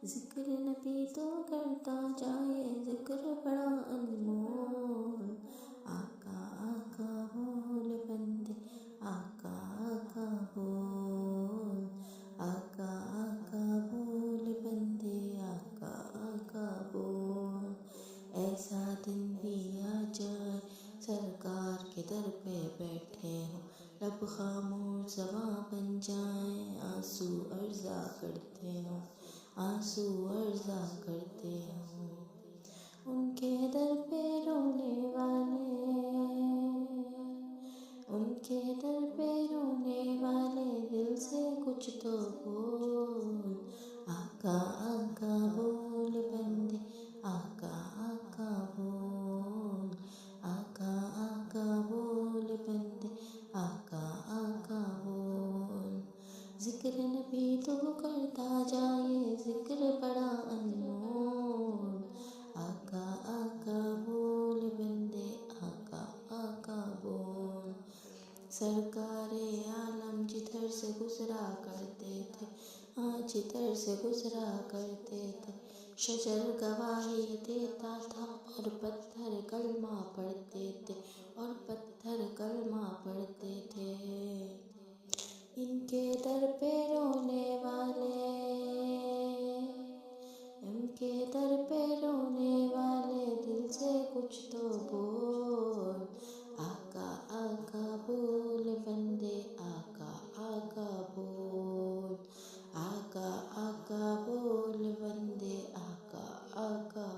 ذکر نبی تو کرتا جائے، ذکر بڑا انمول، آقا آقا بول بندے، آقا آقا بول، آقا آقا بول بندے، آقا آقا بول۔ ایسا دن بھی آ جائے سرکار کے در پہ بیٹھے ہوں، لب خاموش زباں بن جائیں، آنسو عرضہ کرتے ہوں، آنسو عرضہ کرتے ہوں۔ ان کے در پہ رونے والے، ان کے در پہ رونے والے، دل سے کچھ تو بول، آقا آقا بول بندے، آقا آقا بول، آقا آقا بول بندے، آقا آقا بول۔ ذکر نبی تو کرتا جائے، ذکر بڑا انمول، آقا آقا بول بندے، آقا آقا بول۔ سرکار عالم جدھر سے گزرا کرتے تھے، جدھر سے گزرا کرتے تھے، شجر گواہی دیتا تھا اور پتھر کلمہ پڑھتے تھے، اور پتھر کلمہ پڑھتے تھے۔ ان کے در پہ رونے والے، ان کے در پہ رونے والے، دل سے کچھ تو بول، آقا آقا بول بندے، آقا آقا بول، آقا آقا بول بندے، آقا آقا